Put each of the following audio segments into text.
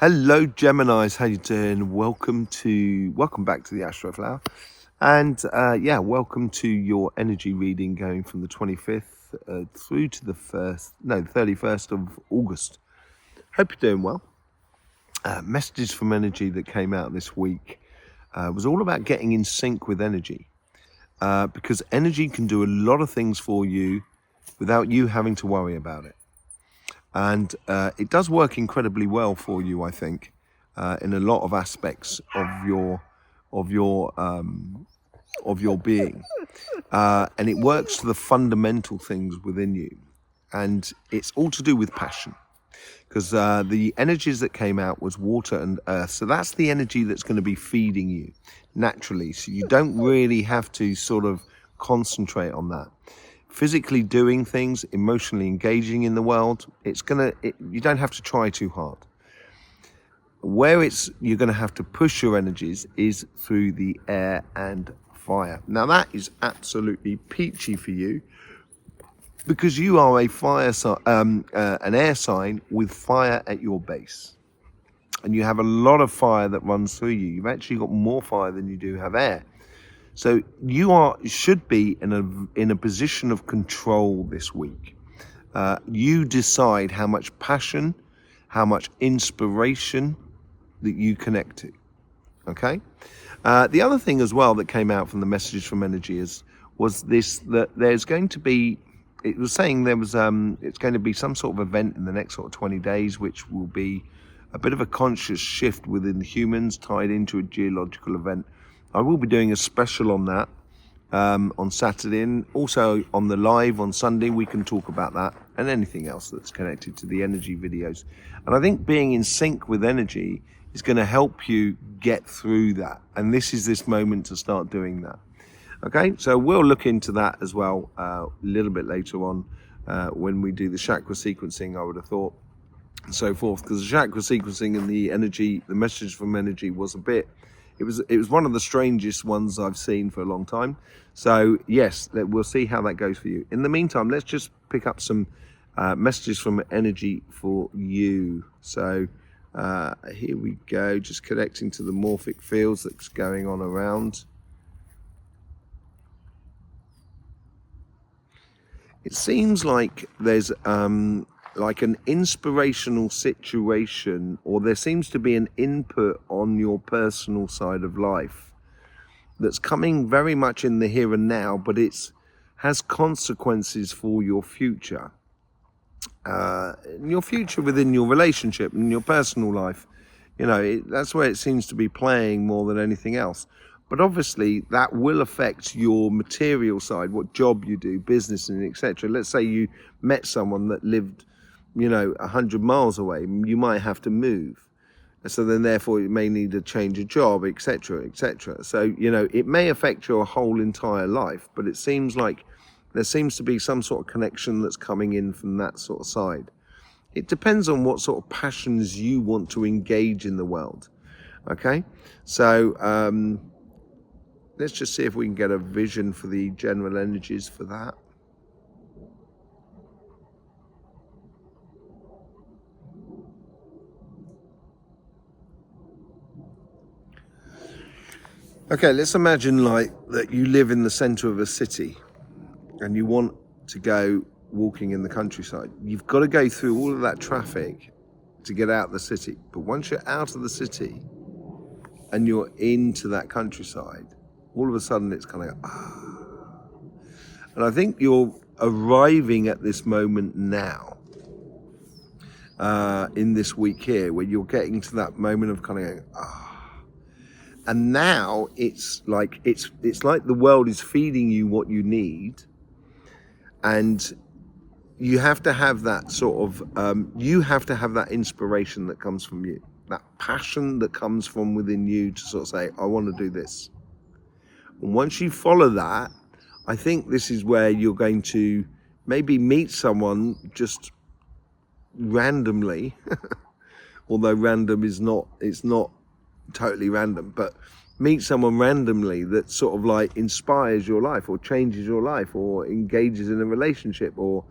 Hello Geminis, how you doing? Welcome back to the ASTROFLOWER, and welcome to your energy reading going from the 25th through to the 31st of August. Hope you're doing well. Messages from energy that came out this week was all about getting in sync with energy, because energy can do a lot of things for you without you having to worry about it. And it does work incredibly well for you, I think, in a lot of aspects of your being, and it works to the fundamental things within you, and it's all to do with passion, because the energies that came out was water and earth, so that's the energy that's going to be feeding you naturally. So you don't really have to sort of concentrate on that. Physically doing things, emotionally engaging in the world, you don't have to try too hard. Where you're going to have to push your energies is through the air and fire. Now that is absolutely peachy for you, because you are a fire sign, an air sign with fire at your base, and you have a lot of fire that runs through you. You've actually got more fire than you do have air. So you should be in a position of control this week. You decide how much passion, how much inspiration that you connect to. Okay. The other thing as well that came out from the messages from energy was that there's going to be. It was saying it's going to be some sort of event in the next sort of 20 days, which will be a bit of a conscious shift within humans tied into a geological event. I will be doing a special on that on Saturday, and also on the live on Sunday we can talk about that and anything else that's connected to the energy videos. And I think being in sync with energy is going to help you get through that, and this is this moment to start doing that. Okay, so we'll look into that as well a little bit later on when we do the chakra sequencing, I would have thought, and so forth, because the chakra sequencing and the message from energy was it was one of the strangest ones I've seen for a long time. So yes, we'll see how that goes for you. In the meantime, let's just pick up some messages from energy for you. So here we go, just connecting to the morphic fields that's going on around. It seems like there's like an inspirational situation, or there seems to be an input on your personal side of life that's coming very much in the here and now, but has consequences for your future. Your future within your relationship and your personal life. That's where it seems to be playing more than anything else. But obviously that will affect your material side, what job you do, business, and etc. Let's say you met someone that lived 100 miles away, you might have to move. So then therefore you may need to change a job, etc., etc. So, it may affect your whole entire life, but it seems like there seems to be some sort of connection that's coming in from that sort of side. It depends on what sort of passions you want to engage in the world. Okay, so let's just see if we can get a vision for the general energies for that. Okay, let's imagine like that you live in the center of a city and you want to go walking in the countryside. You've got to go through all of that traffic to get out of the city. But once you're out of the city and you're into that countryside, all of a sudden it's kind of And I think you're arriving at this moment now, in this week here, where you're getting to that moment of kind of going, And now it's like the world is feeding you what you need, and you have to have that sort of you have to have that inspiration that comes from you, that passion that comes from within you to sort of say, I want to do this. And once you follow that, I think this is where you're going to maybe meet someone just randomly, although random it's not totally random, but meet someone randomly that sort of like inspires your life or changes your life or engages in a relationship or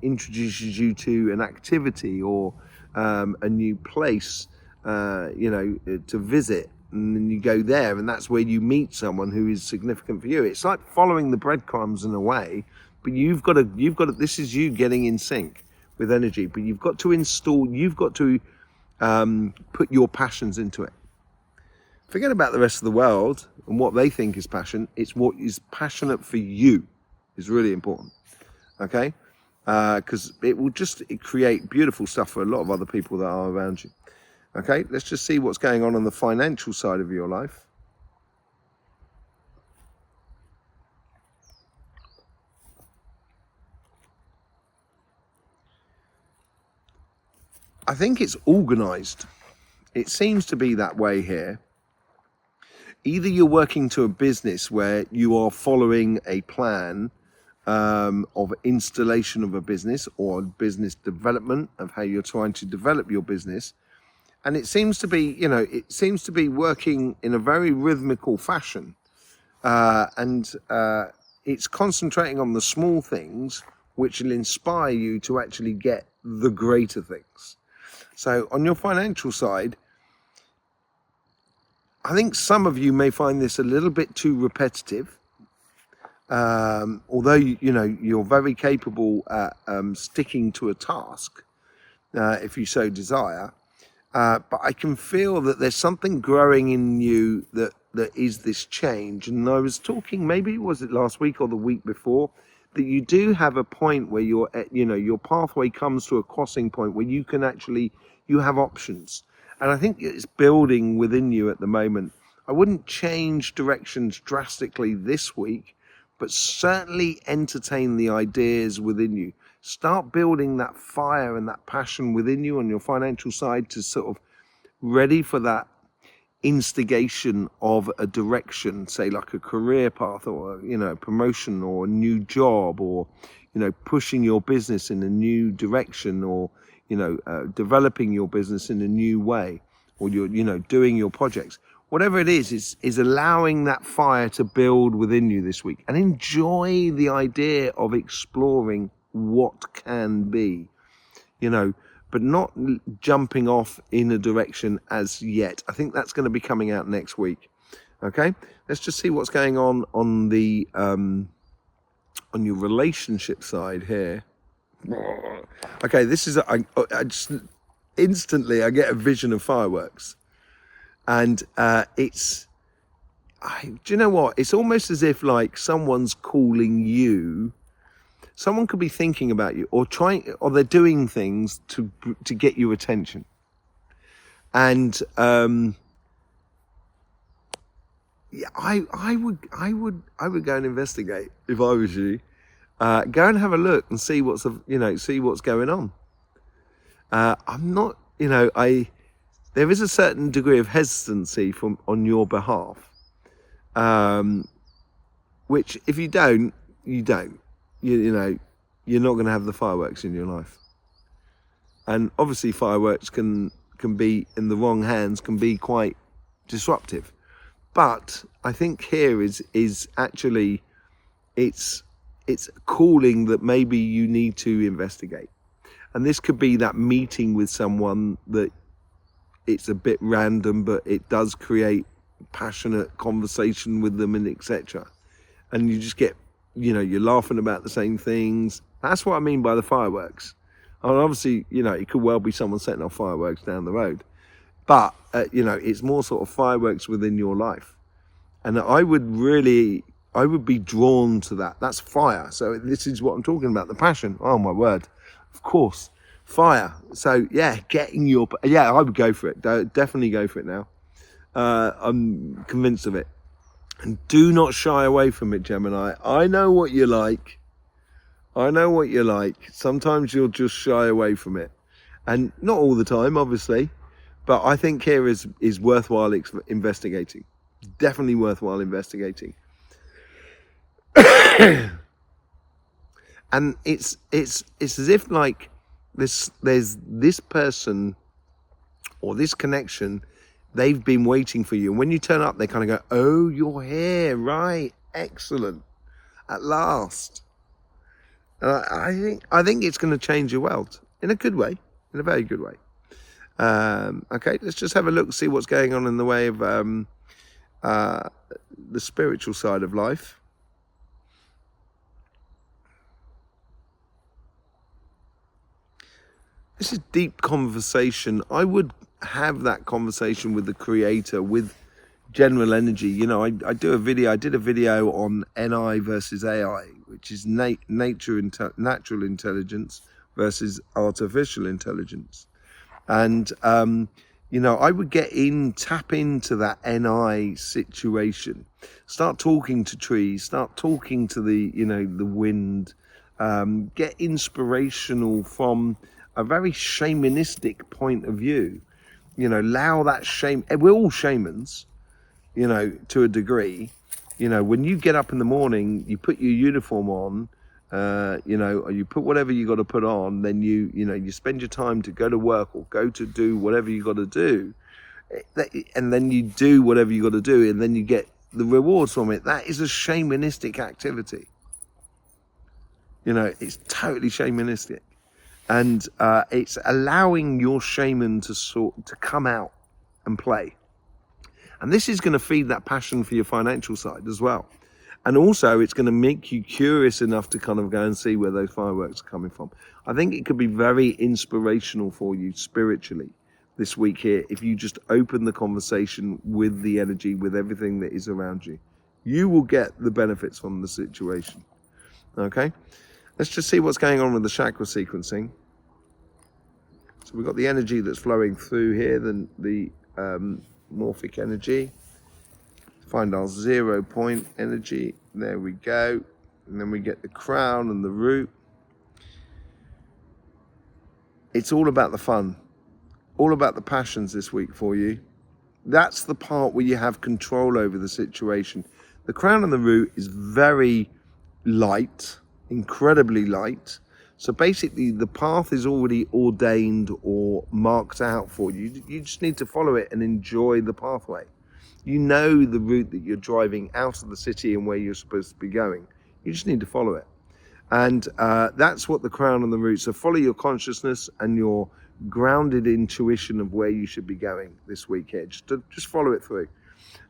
introduces you to an activity or a new place, you know, to visit, and then you go there, and that's where you meet someone who is significant for you. It's like following the breadcrumbs in a way, but you've got to, this is you getting in sync with energy, but you've got to put your passions into it. Forget about the rest of the world and what they think is passion. It's what is passionate for you is really important. Okay? Because it will just create beautiful stuff for a lot of other people that are around you. Okay? Let's just see what's going on the financial side of your life. I think it's organized. It seems to be that way here. Either you're working to a business where you are following a plan of installation of a business or business development of how you're trying to develop your business. And it seems to be, you know, it seems to be working in a very rhythmical fashion. It's concentrating on the small things which will inspire you to actually get the greater things. So on your financial side, I think some of you may find this a little bit too repetitive. Although, you know, you're very capable at sticking to a task, if you so desire. But I can feel that there's something growing in you that is this change. And I was talking, maybe was it last week or the week before, that you do have a point where you're, you know, your pathway comes to a crossing point where you can actually, you have options. And I think it's building within you at the moment. I wouldn't change directions drastically this week, but certainly entertain the ideas within you. Start building that fire and that passion within you on your financial side to sort of ready for that instigation of a direction, say like a career path or, you know, promotion or a new job, or, you know, pushing your business in a new direction, or, you know, developing your business in a new way, or you're, you know, doing your projects. Whatever it is allowing that fire to build within you this week, and enjoy the idea of exploring what can be, you know, but not jumping off in a direction as yet. I think that's going to be coming out next week. Okay, let's just see what's going on the on your relationship side here. Okay, this is I just instantly I get a vision of fireworks, and do you know what? It's almost as if like someone's calling you. Someone could be thinking about you, or trying, or they're doing things to get your attention. And yeah, I would go and investigate if I was you. Go and have a look and see what's going on. I'm not, you know, there is a certain degree of hesitancy on your behalf, which if you don't, you don't. You know, you're not going to have the fireworks in your life. And obviously fireworks can be in the wrong hands, can be quite disruptive. But I think here is actually, it's calling that maybe you need to investigate. And this could be that meeting with someone that it's a bit random, but it does create passionate conversation with them, and etc. And you just get, you know, you're laughing about the same things. That's what I mean by the fireworks. And obviously, you know, it could well be someone setting off fireworks down the road. But, you know, it's more sort of fireworks within your life. And I would be drawn to that. That's fire. So this is what I'm talking about, the passion. Oh, my word. Of course. Fire. So, yeah, I would go for it. Definitely go for it now. I'm convinced of it. And do not shy away from it, Gemini. I know what you like. Sometimes you'll just shy away from it. And not all the time, obviously. But I think here is worthwhile investigating. Definitely worthwhile investigating. And it's as if like there's this person or this connection. They've been waiting for you. And when you turn up, they kind of go, oh, you're here, right? Excellent. At last. And I think it's going to change your world in a good way, in a very good way. Okay, let's just have a look, see what's going on in the way of the spiritual side of life. This is deep conversation. I would have that conversation with the creator, with general energy. You know, I did a video on NI versus AI, which is natural intelligence versus artificial intelligence. And, you know, I would tap into that NI situation, start talking to trees, start talking to the, you know, the wind, get inspirational from a very shamanistic point of view. You know, allow that we're all shamans, you know, to a degree. You know, when you get up in the morning, you put your uniform on, you know, or you put whatever you got to put on, then you know, you spend your time to go to work or go to do whatever you got to do, and then you do whatever you got to do, and then you get the rewards from it. That is a shamanistic activity. You know, it's totally shamanistic. And it's allowing your shaman to come out and play. And this is going to feed that passion for your financial side as well. And also it's going to make you curious enough to kind of go and see where those fireworks are coming from. I think it could be very inspirational for you spiritually this week here if you just open the conversation with the energy, with everything that is around you. You will get the benefits from the situation. Okay? Let's just see what's going on with the chakra sequencing. So we've got the energy that's flowing through here, then the morphic energy. Find our 0 point energy. There we go. And then we get the crown and the root. It's all about the fun, all about the passions this week for you. That's the part where you have control over the situation. The crown and the root is very light, incredibly light. So basically the path is already ordained or marked out for you. You just need to follow it and enjoy the pathway. You know the route that you're driving out of the city and where you're supposed to be going. You just need to follow it. And that's what the crown and the root. So follow your consciousness and your grounded intuition of where you should be going this week here. Just follow it through.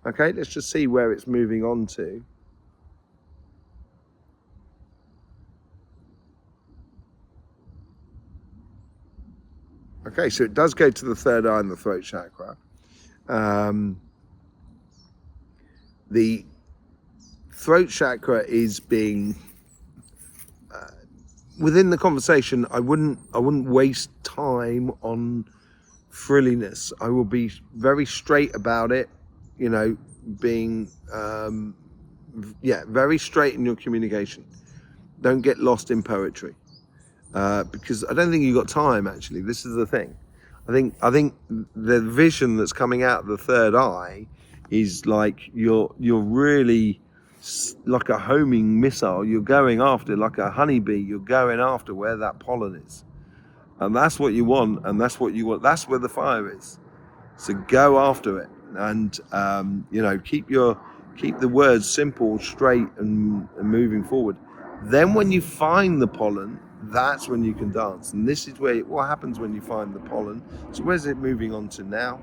Okay, let's just see where it's moving on to. Okay, so it does go to the third eye and the throat chakra. The throat chakra is being within the conversation. I wouldn't waste time on frilliness. I will be very straight about it. You know, being very straight in your communication. Don't get lost in poetry. Because I don't think you've got time, actually. This is the thing. I think the vision that's coming out of the third eye is like you're really like a homing missile. You're going after, like a honeybee, you're going after where that pollen is. And that's what you want, and that's what you want. That's where the fire is. So go after it. And you know, keep the words simple, straight, and moving forward. Then when you find the pollen, that's when you can dance. And this is what happens when you find the pollen. So where's it moving on to now?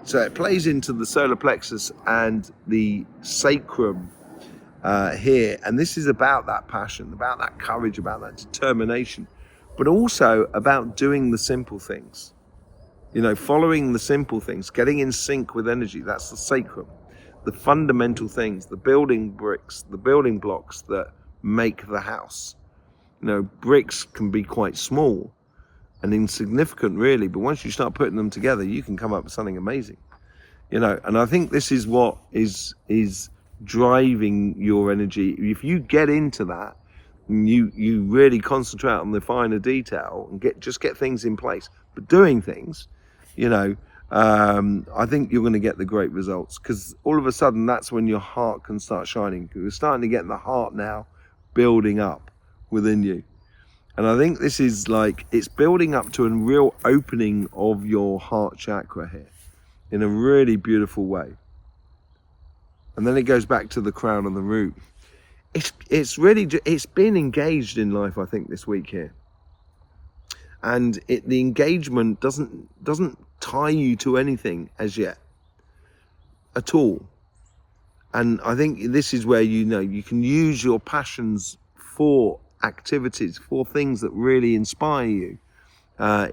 So it plays into the solar plexus and the sacrum here. And this is about that passion, about that courage, about that determination, but also about doing the simple things. You know, following the simple things, getting in sync with energy. That's the sacrum. The fundamental things, the building bricks, the building blocks that make the house. You know, bricks can be quite small and insignificant, really, but once you start putting them together, you can come up with something amazing. You know, and I think this is what is driving your energy. If you get into that, and you really concentrate on the finer detail and get things in place, but doing things, you know, I think you're going to get the great results, because all of a sudden that's when your heart can start shining. We're starting to get the heart now building up within you. And I think this is like, it's building up to a real opening of your heart chakra here in a really beautiful way. And then it goes back to the crown and the root. it's really, it's been engaged in life, I think, this week here. And the engagement doesn't tie you to anything as yet at all. And I think this is where, you know, you can use your passions for activities, for things that really inspire you,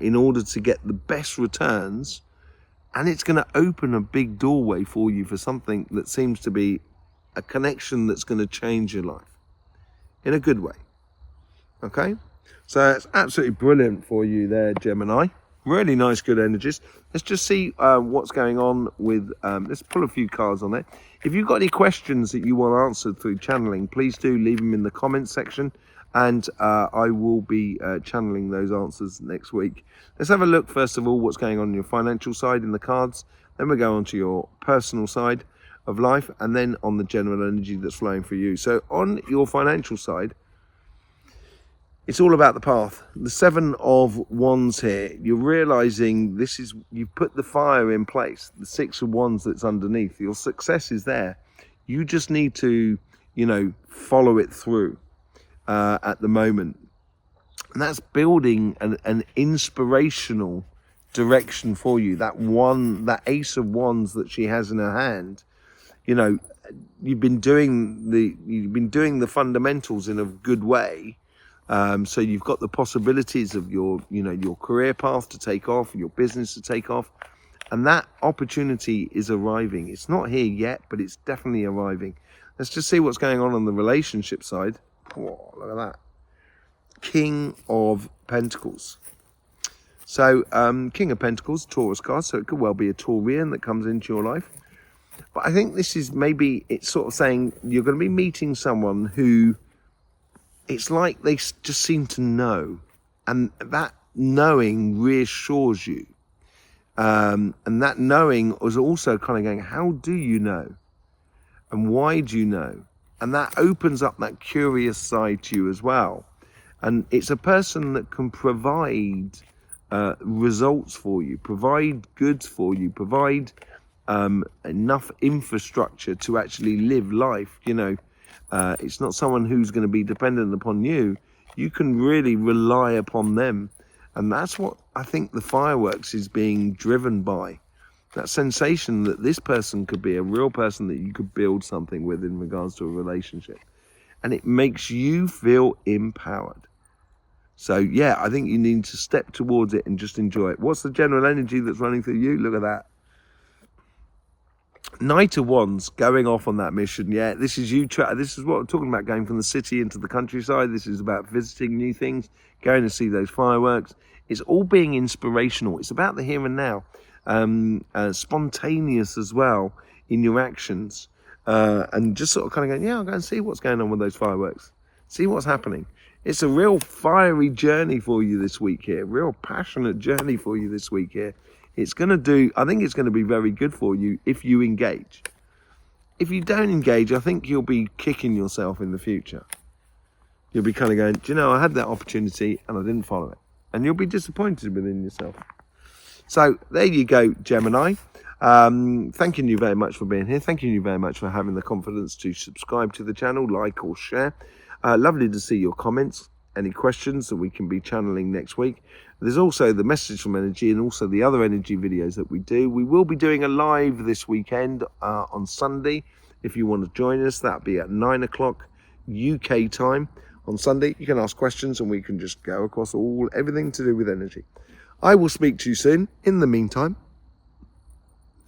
in order to get the best returns. And it's going to open a big doorway for you for something that seems to be a connection that's going to change your life in a good way. Okay, so it's absolutely brilliant for you there, Gemini. Really nice, good energies. Let's just see what's going on with, let's pull a few cards on there. If you've got any questions that you want answered through channeling, please do leave them in the comments section, and I will be channeling those answers next week. Let's have a look, first of all, what's going on your financial side in the cards. Then we'll go on to your personal side of life, and then on the general energy that's flowing for you. So on your financial side, it's all about the path. The 7 of Wands here, you're realizing this is, you've put the fire in place. The 6 of Wands that's underneath, your success is there. You just need to, you know, follow it through at the moment. And that's building an inspirational direction for you. That Ace of Wands that she has in her hand, you know, you've been doing the fundamentals in a good way. So you've got the possibilities of your, you know, your career path to take off, your business to take off, and that opportunity is arriving. It's not here yet, but it's definitely arriving. Let's just see what's going on the relationship side. Whoa, look at that. King of Pentacles. So King of Pentacles, Taurus card, so it could well be a Taurian that comes into your life. But I think this is, maybe it's sort of saying you're going to be meeting someone who, it's like they just seem to know, and that knowing reassures you. And that knowing was also kind of going, how do you know? And why do you know? And that opens up that curious side to you as well. And it's a person that can provide results for you, provide goods for you, provide enough infrastructure to actually live life, you know. It's not someone who's going to be dependent upon you. You can really rely upon them. And that's what I think the fireworks is being driven by. That sensation that this person could be a real person that you could build something with in regards to a relationship. And it makes you feel empowered. So, yeah, I think you need to step towards it and just enjoy it. What's the general energy that's running through you? Look at that. Knight of Wands going off on that mission. Yeah, this is you. This is what I'm talking about, going from the city into the countryside. This is about visiting new things, going to see those fireworks. It's all being inspirational. It's about the here and now. Spontaneous as well in your actions. And just sort of kind of going, yeah, I'll go and see what's going on with those fireworks. See what's happening. It's a real fiery journey for you this week here. Real passionate journey for you this week here. It's going to do, I think it's going to be very good for you if you engage. If you don't engage, I think you'll be kicking yourself in the future. You'll be kind of going, do you know, I had that opportunity and I didn't follow it. And you'll be disappointed within yourself. So there you go, Gemini. Thanking you very much for being here. Thanking you very much for having the confidence to subscribe to the channel, like or share. Lovely to see your comments. Any questions that we can be channeling next week. There's also the message from energy and also the other energy videos that we do. We will be doing a live this weekend on Sunday. If you want to join us, that'll be at 9 o'clock UK time on Sunday. You can ask questions and we can just go across everything to do with energy. I will speak to you soon. In the meantime,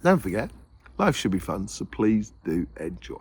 don't forget, life should be fun, so please do enjoy.